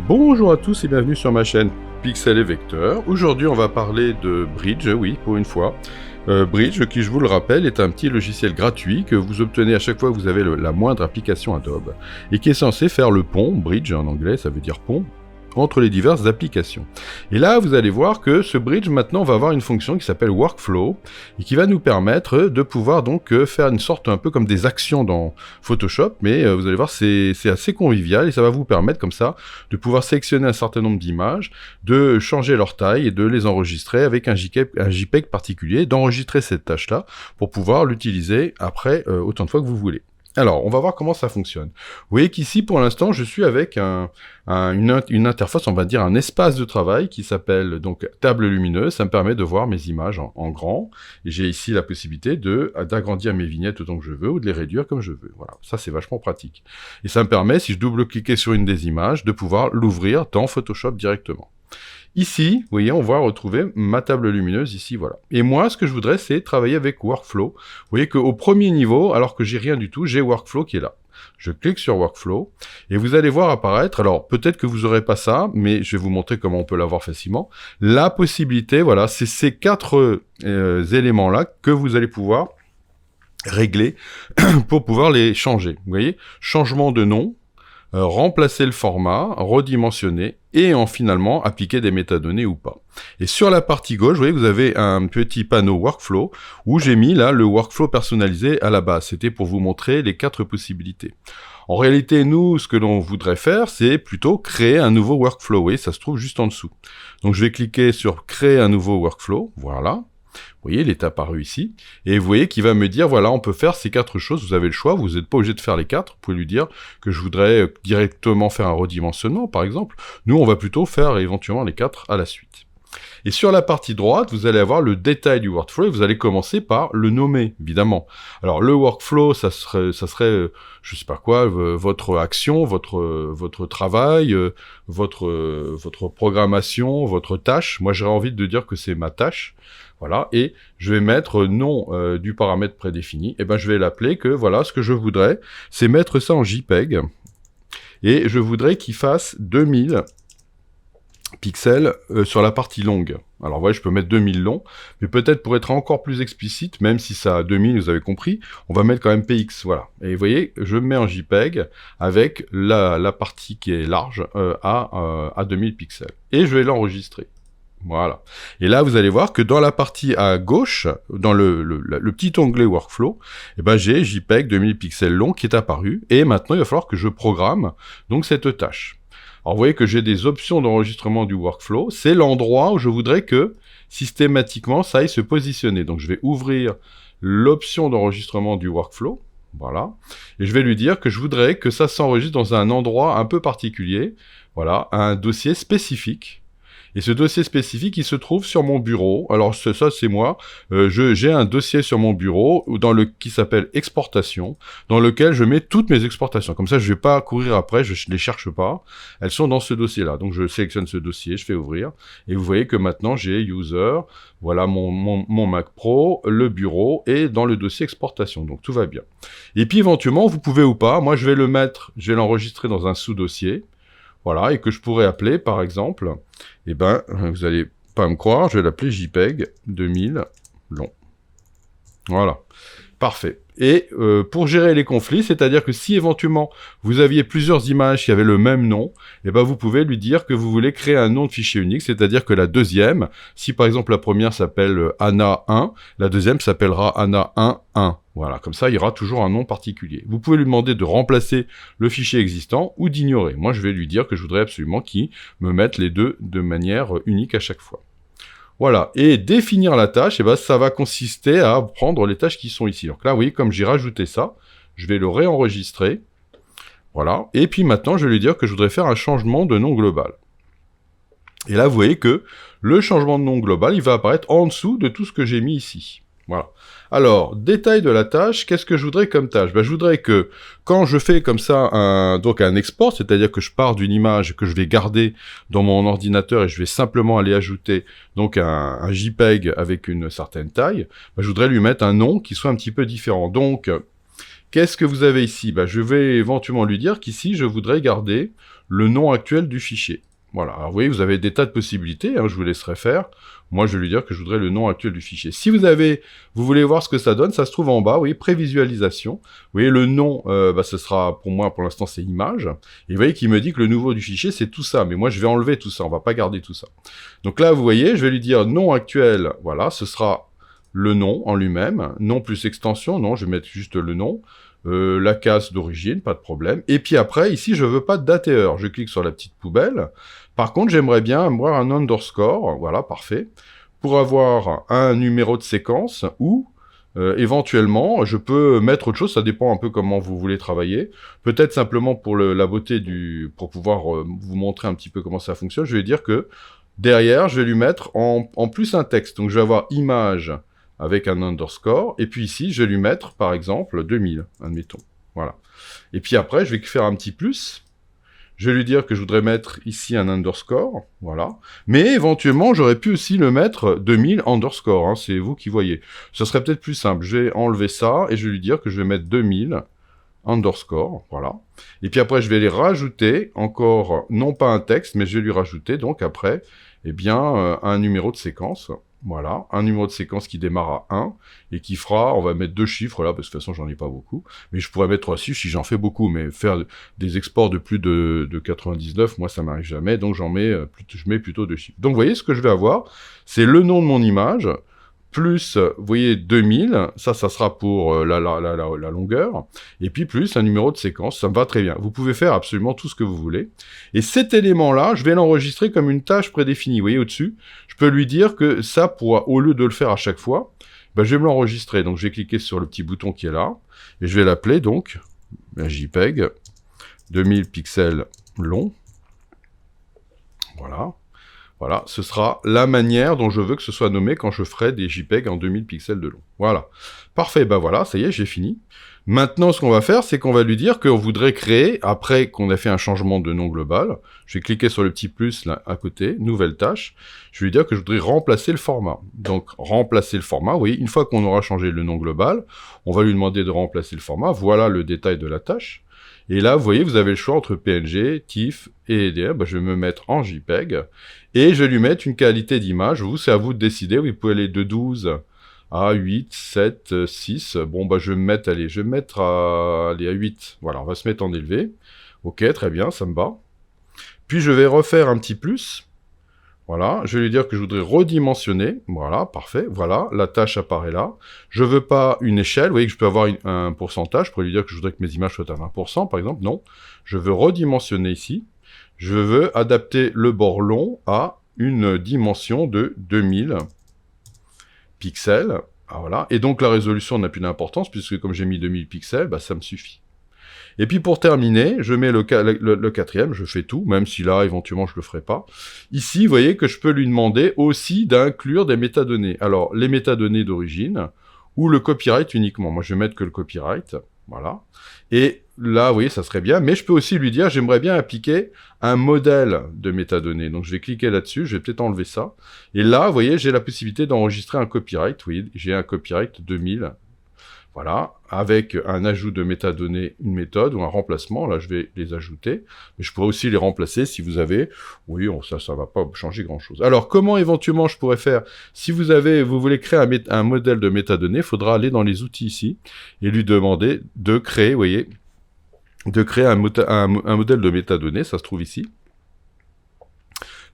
Bonjour à tous et bienvenue sur ma chaîne Pixel et Vecteur. Aujourd'hui on va parler de Bridge, oui pour une fois. Bridge, qui je vous le rappelle est un petit logiciel gratuit que vous obtenez à chaque fois que vous avez la moindre application Adobe et qui est censé faire le pont, Bridge en anglais ça veut dire pont, entre les diverses applications. Et là, vous allez voir que ce bridge, maintenant, va avoir une fonction qui s'appelle Workflow, et qui va nous permettre de pouvoir donc faire une sorte un peu comme des actions dans Photoshop, mais vous allez voir, c'est assez convivial, et ça va vous permettre comme ça de pouvoir sélectionner un certain nombre d'images, de changer leur taille, et de les enregistrer avec un JPEG particulier, d'enregistrer cette tâche-là, pour pouvoir l'utiliser après autant de fois que vous voulez. Alors, on va voir comment ça fonctionne. Vous voyez qu'ici, pour l'instant, je suis avec une interface, on va dire un espace de travail qui s'appelle donc table lumineuse. Ça me permet de voir mes images en grand. Et j'ai ici la possibilité d'agrandir mes vignettes autant que je veux ou de les réduire comme je veux. Voilà, ça c'est vachement pratique. Et ça me permet, si je double-cliquais sur une des images, de pouvoir l'ouvrir dans Photoshop directement. Ici, vous voyez, on va retrouver ma table lumineuse ici, voilà. Et moi, ce que je voudrais, c'est travailler avec Workflow. Vous voyez qu'au premier niveau, alors que j'ai rien du tout, j'ai Workflow qui est là. Je clique sur Workflow, et vous allez voir apparaître, alors peut-être que vous n'aurez pas ça, mais je vais vous montrer comment on peut l'avoir facilement. La possibilité, voilà, c'est ces quatre éléments-là que vous allez pouvoir régler pour pouvoir les changer. Vous voyez, changement de nom, remplacer le format, redimensionner, et finalement appliquer des métadonnées ou pas. Et sur la partie gauche, vous voyez, vous avez un petit panneau Workflow, où j'ai mis là le Workflow personnalisé à la base. C'était pour vous montrer les quatre possibilités. En réalité, nous, ce que l'on voudrait faire, c'est plutôt créer un nouveau Workflow. Vous voyez, ça se trouve juste en dessous. Donc je vais cliquer sur Créer un nouveau Workflow, voilà. Vous voyez, il est apparu ici. Et vous voyez qu'il va me dire, voilà, on peut faire ces quatre choses. Vous avez le choix, vous n'êtes pas obligé de faire les quatre. Vous pouvez lui dire que je voudrais directement faire un redimensionnement, par exemple. Nous, on va plutôt faire éventuellement les quatre à la suite. Et sur la partie droite, vous allez avoir le détail du workflow et vous allez commencer par le nommer, évidemment. Alors, le workflow, ça serait je sais pas quoi, votre action, votre travail, votre programmation, votre tâche. Moi, j'aurais envie de dire que c'est ma tâche. Voilà, et je vais mettre nom du paramètre prédéfini. Et ben, je vais l'appeler que, voilà, ce que je voudrais, c'est mettre ça en JPEG. Et je voudrais qu'il fasse 2000 pixels sur la partie longue. Alors, vous voyez, je peux mettre 2000 long, mais peut-être pour être encore plus explicite, même si ça a 2000, vous avez compris, on va mettre quand même PX, voilà. Et vous voyez, je mets en JPEG avec la partie qui est large à 2000 pixels. Et je vais l'enregistrer. Voilà. Et là, vous allez voir que dans la partie à gauche, dans le petit onglet Workflow, eh ben, j'ai JPEG 2000 pixels long qui est apparu. Et maintenant, il va falloir que je programme donc cette tâche. Alors, vous voyez que j'ai des options d'enregistrement du Workflow. C'est l'endroit où je voudrais que, systématiquement, ça aille se positionner. Donc, je vais ouvrir l'option d'enregistrement du Workflow. Voilà. Et je vais lui dire que je voudrais que ça s'enregistre dans un endroit un peu particulier. Voilà. Un dossier spécifique. Et ce dossier spécifique, il se trouve sur mon bureau. Alors ça, c'est moi. J'ai un dossier sur mon bureau qui s'appelle exportation, dans lequel je mets toutes mes exportations. Comme ça, je vais pas courir après, je les cherche pas. Elles sont dans ce dossier-là. Donc je sélectionne ce dossier, je fais ouvrir. Et vous voyez que maintenant, j'ai user, voilà mon Mac Pro, le bureau, et dans le dossier exportation. Donc tout va bien. Et puis éventuellement, vous pouvez ou pas, moi je vais l'enregistrer dans un sous-dossier. Voilà, et que je pourrais appeler, par exemple, eh ben, vous allez pas me croire, je vais l'appeler JPEG 2000 long. Voilà, parfait. Et pour gérer les conflits, c'est-à-dire que si éventuellement vous aviez plusieurs images qui avaient le même nom, eh ben vous pouvez lui dire que vous voulez créer un nom de fichier unique, c'est-à-dire que la deuxième, si par exemple la première s'appelle Anna 1, la deuxième s'appellera Anna 1. Voilà, comme ça, il y aura toujours un nom particulier. Vous pouvez lui demander de remplacer le fichier existant ou d'ignorer. Moi, je vais lui dire que je voudrais absolument qu'il me mette les deux de manière unique à chaque fois. Voilà, et définir la tâche, eh ben, ça va consister à prendre les tâches qui sont ici. Donc là, vous voyez, comme j'ai rajouté ça, je vais le réenregistrer. Voilà, et puis maintenant, je vais lui dire que je voudrais faire un changement de nom global. Et là, vous voyez que le changement de nom global, il va apparaître en dessous de tout ce que j'ai mis ici. Voilà. Alors, détail de la tâche, qu'est-ce que je voudrais comme tâche? Ben, je voudrais que, quand je fais comme ça un export, c'est-à-dire que je pars d'une image que je vais garder dans mon ordinateur et je vais simplement aller ajouter donc un JPEG avec une certaine taille, ben, je voudrais lui mettre un nom qui soit un petit peu différent. Donc, Qu'est-ce que vous avez ici? Je vais éventuellement lui dire qu'ici, je voudrais garder le nom actuel du fichier. Voilà, alors vous voyez, vous avez des tas de possibilités, je vous laisserai faire. Moi, je vais lui dire que je voudrais le nom actuel du fichier. Si vous voulez voir ce que ça donne, ça se trouve en bas, vous voyez, prévisualisation. Vous voyez, le nom, ce sera, pour moi, pour l'instant, c'est image. Et vous voyez qu'il me dit que le nouveau du fichier, c'est tout ça. Mais moi, je vais enlever tout ça, on va pas garder tout ça. Donc là, vous voyez, je vais lui dire nom actuel, voilà, ce sera le nom en lui-même. Nom plus extension, non, je vais mettre juste le nom. La case d'origine, pas de problème. Et puis après, ici, je veux pas de date et heure. Je clique sur la petite poubelle. Par contre, j'aimerais bien avoir un underscore, voilà, parfait, pour avoir un numéro de séquence ou, éventuellement, je peux mettre autre chose, ça dépend un peu comment vous voulez travailler. Peut-être simplement pour la beauté pour pouvoir vous montrer un petit peu comment ça fonctionne, je vais dire que derrière, je vais lui mettre en plus un texte. Donc, je vais avoir image avec un underscore, et puis ici, je vais lui mettre, par exemple, 2000, admettons. Voilà. Et puis après, je vais faire un petit plus. Je vais lui dire que je voudrais mettre ici un underscore, voilà. Mais éventuellement, j'aurais pu aussi le mettre 2000 underscore, c'est vous qui voyez. Ce serait peut-être plus simple. Je vais enlever ça, et je vais lui dire que je vais mettre 2000 underscore, voilà. Et puis après, je vais les rajouter, encore, non pas un texte, mais je vais lui rajouter, donc après, un numéro de séquence. Voilà, un numéro de séquence qui démarre à 1 et qui fera, on va mettre 2 chiffres là, parce que de toute façon j'en ai pas beaucoup, mais je pourrais mettre 3 chiffres si j'en fais beaucoup, mais faire des exports de plus de 99, moi ça m'arrive jamais, donc je mets plutôt 2 chiffres. Donc vous voyez ce que je vais avoir, c'est le nom de mon image, plus, vous voyez, 2000, ça sera pour la longueur, et puis plus un numéro de séquence, ça me va très bien. Vous pouvez faire absolument tout ce que vous voulez. Et cet élément-là, je vais l'enregistrer comme une tâche prédéfinie. Vous voyez au-dessus, je peux lui dire que ça, au lieu de le faire à chaque fois, je vais me l'enregistrer. Donc je vais cliquer sur le petit bouton qui est là, et je vais l'appeler donc JPEG 2000 pixels long. Voilà. Voilà, ce sera la manière dont je veux que ce soit nommé quand je ferai des JPEG en 2000 pixels de long. Voilà. Parfait, voilà, ça y est, j'ai fini. Maintenant, ce qu'on va faire, c'est qu'on va lui dire qu'on voudrait créer, après qu'on a fait un changement de nom global, je vais cliquer sur le petit plus là à côté, nouvelle tâche, je vais lui dire que je voudrais remplacer le format. Donc, remplacer le format, vous voyez, une fois qu'on aura changé le nom global, on va lui demander de remplacer le format, voilà le détail de la tâche. Et là, vous voyez, vous avez le choix entre PNG, TIFF et EDR. Je vais me mettre en JPEG. Et je vais lui mettre une qualité d'image. C'est à vous de décider. Vous pouvez aller de 12 à 8, 7, 6. Je vais me mettre à 8. Voilà, on va se mettre en élevé. Ok, très bien, ça me va. Puis je vais refaire un petit plus. Voilà, je vais lui dire que je voudrais redimensionner. Voilà, parfait. Voilà, la tâche apparaît là. Je veux pas une échelle. Vous voyez que je peux avoir un pourcentage. Je pourrais lui dire que je voudrais que mes images soient à 20%, par exemple. Non. Je veux redimensionner ici. Je veux adapter le bord long à une dimension de 2000 pixels. Ah, voilà. Et donc, la résolution n'a plus d'importance, puisque comme j'ai mis 2000 pixels, ça me suffit. Et puis pour terminer, je mets le quatrième, je fais tout, même si là, éventuellement, je le ferai pas. Ici, vous voyez que je peux lui demander aussi d'inclure des métadonnées. Alors, les métadonnées d'origine, ou le copyright uniquement. Moi, je vais mettre que le copyright, voilà. Et là, vous voyez, ça serait bien, mais je peux aussi lui dire, j'aimerais bien appliquer un modèle de métadonnées. Donc, je vais cliquer là-dessus, je vais peut-être enlever ça. Et là, vous voyez, j'ai la possibilité d'enregistrer un copyright. Vous voyez, j'ai un copyright 2000. Voilà, avec un ajout de métadonnées, une méthode ou un remplacement, là je vais les ajouter, mais je pourrais aussi les remplacer si vous avez, oui, ça va pas changer grand chose. Alors comment éventuellement je pourrais faire, si vous voulez créer un modèle de métadonnées, il faudra aller dans les outils ici, et lui demander de créer, vous voyez, de créer un modèle de métadonnées, ça se trouve ici.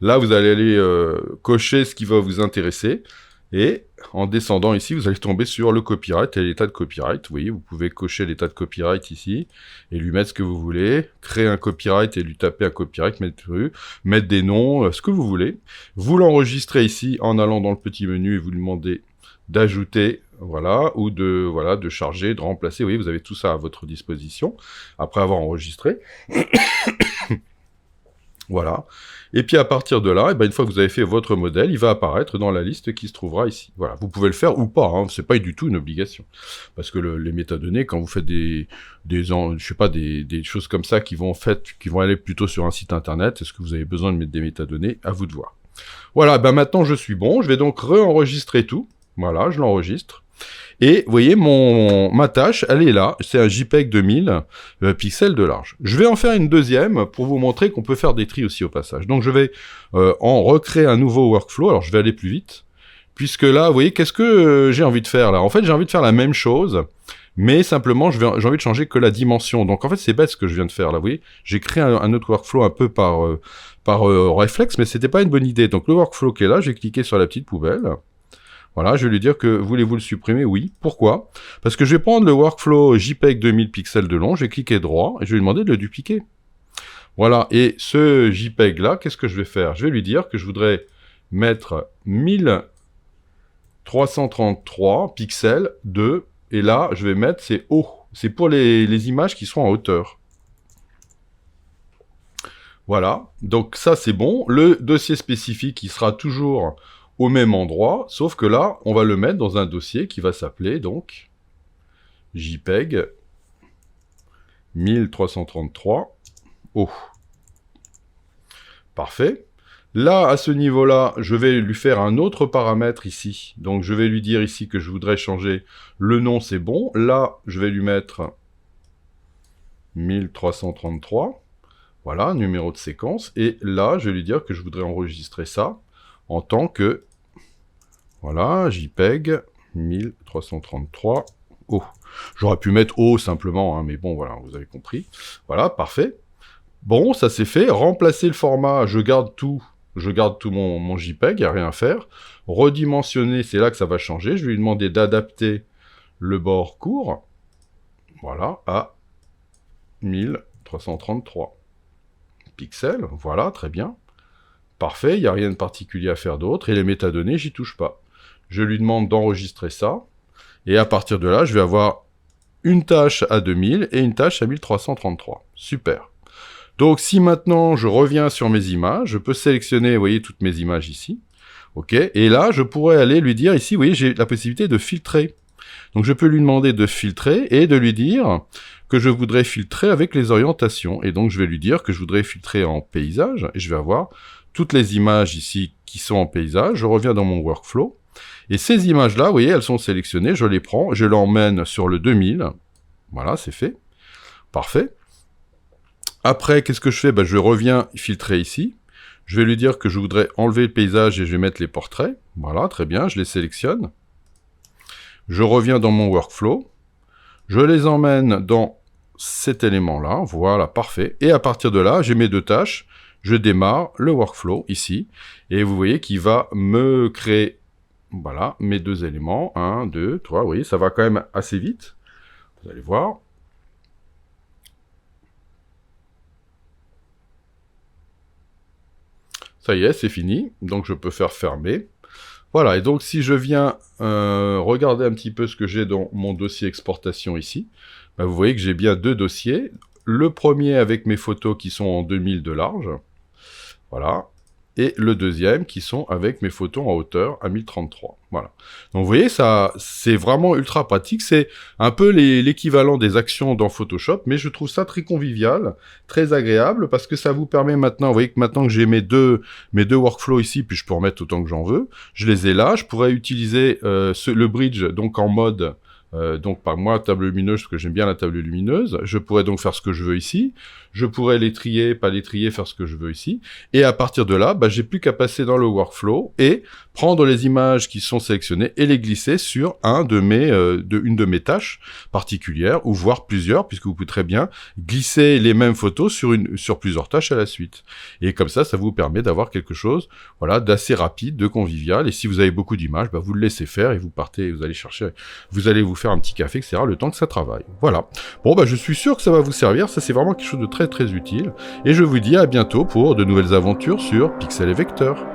Là vous allez aller cocher ce qui va vous intéresser, et en descendant ici, vous allez tomber sur le copyright et l'état de copyright. Vous voyez, vous pouvez cocher l'état de copyright ici et lui mettre ce que vous voulez, créer un copyright et lui taper un copyright, mettre des noms, ce que vous voulez. Vous l'enregistrez ici en allant dans le petit menu et vous lui demandez d'ajouter, voilà, ou de charger, de remplacer. Vous voyez, vous avez tout ça à votre disposition après avoir enregistré. Voilà. Et puis à partir de là, une fois que vous avez fait votre modèle, il va apparaître dans la liste qui se trouvera ici. Voilà. Vous pouvez le faire ou pas, c'est pas du tout une obligation. Parce que les métadonnées, quand vous faites des choses comme ça qui vont aller plutôt sur un site internet, est-ce que vous avez besoin de mettre des métadonnées? À vous de voir. Voilà, maintenant je suis bon, je vais donc re-enregistrer tout. Voilà, je l'enregistre. Et vous voyez, ma tâche, elle est là. C'est un JPEG 2000 pixels de large. Je vais en faire une deuxième pour vous montrer qu'on peut faire des tris aussi au passage. Donc je vais en recréer un nouveau workflow. Alors je vais aller plus vite. Puisque là, vous voyez, qu'est-ce que j'ai envie de faire là? En fait, j'ai envie de faire la même chose, mais simplement, j'ai envie de changer que la dimension. Donc en fait, c'est bête ce que je viens de faire là. Vous voyez, j'ai créé un autre workflow un peu par réflexe, mais c'était pas une bonne idée. Donc le workflow qui est là, j'ai cliqué sur la petite poubelle. Voilà, je vais lui dire que voulez-vous le supprimer? Oui. Pourquoi? Parce que je vais prendre le workflow JPEG 2000 pixels de long, je vais cliquer droit et je vais lui demander de le dupliquer. Voilà, et ce JPEG là, qu'est-ce que je vais faire? Je vais lui dire que je voudrais mettre 1333 pixels de, et là, je vais mettre, c'est haut. C'est pour les images qui sont en hauteur. Voilà, donc ça c'est bon. Le dossier spécifique, il sera toujours au même endroit, sauf que là, on va le mettre dans un dossier qui va s'appeler donc JPEG 1333 haut. Parfait. Là, à ce niveau-là, je vais lui faire un autre paramètre ici. Donc, je vais lui dire ici que je voudrais changer le nom, c'est bon. Là, je vais lui mettre 1333. Voilà, numéro de séquence. Et là, je vais lui dire que je voudrais enregistrer ça en tant que, voilà, JPEG 1333 O. J'aurais pu mettre O simplement, hein, mais bon, voilà, vous avez compris. Voilà, parfait. Bon, ça c'est fait. Remplacer le format, je garde tout mon JPEG, il n'y a rien à faire. Redimensionner, c'est là que ça va changer. Je vais lui demander d'adapter le bord court, voilà, à 1333 pixels. Voilà, très bien. Parfait, il n'y a rien de particulier à faire d'autre. Et les métadonnées, j'y touche pas. Je lui demande d'enregistrer ça. Et à partir de là, je vais avoir une tâche à 2000 et une tâche à 1333. Super. Donc, si maintenant, je reviens sur mes images, je peux sélectionner, vous voyez, toutes mes images ici. OK. Et là, je pourrais aller lui dire, ici, vous voyez, j'ai la possibilité de filtrer. Donc, je peux lui demander de filtrer et de lui dire que je voudrais filtrer avec les orientations. Et donc, je vais lui dire que je voudrais filtrer en paysage. Et je vais avoir toutes les images ici qui sont en paysage. Je reviens dans mon workflow. Et ces images-là, vous voyez, elles sont sélectionnées. Je les prends, je l'emmène sur le 2000. Voilà, c'est fait. Parfait. Après, qu'est-ce que je fais? Je reviens filtrer ici. Je vais lui dire que je voudrais enlever le paysage et je vais mettre les portraits. Voilà, très bien, je les sélectionne. Je reviens dans mon workflow. Je les emmène dans cet élément-là. Voilà, parfait. Et à partir de là, j'ai mes deux tâches. Je démarre le workflow ici. Et vous voyez qu'il va me créer, voilà, mes deux éléments. 1, 2, 3. Vous voyez, ça va quand même assez vite. Vous allez voir. Ça y est, c'est fini. Donc, je peux faire fermer. Voilà, et donc si je viens regarder un petit peu ce que j'ai dans mon dossier exportation ici, vous voyez que j'ai bien deux dossiers. Le premier avec mes photos qui sont en 2000 de large. Voilà. Et le deuxième qui sont avec mes photos en hauteur à 1033. Voilà. Donc vous voyez, ça, c'est vraiment ultra pratique. C'est un peu l'équivalent des actions dans Photoshop, mais je trouve ça très convivial, très agréable, parce que ça vous permet maintenant, vous voyez que maintenant que j'ai mes deux workflows ici, puis je peux remettre autant que j'en veux, je les ai là, je pourrais utiliser le bridge donc en mode donc par moi table lumineuse, parce que j'aime bien la table lumineuse, je pourrais donc faire ce que je veux ici, je pourrais les trier, pas les trier, faire ce que je veux ici, et à partir de là, j'ai plus qu'à passer dans le workflow et prendre les images qui sont sélectionnées et les glisser sur une de mes tâches particulières, ou voire plusieurs, puisque vous pouvez très bien glisser les mêmes photos sur plusieurs tâches à la suite. Et comme ça vous permet d'avoir quelque chose, voilà, d'assez rapide, de convivial, et si vous avez beaucoup d'images, vous le laissez faire et vous partez, vous allez chercher, vous allez vous faire un petit café, etc., le temps que ça travaille. Voilà. Bon, je suis sûr que ça va vous servir, ça c'est vraiment quelque chose de très très utile, et je vous dis à bientôt pour de nouvelles aventures sur Pixel et Vecteur.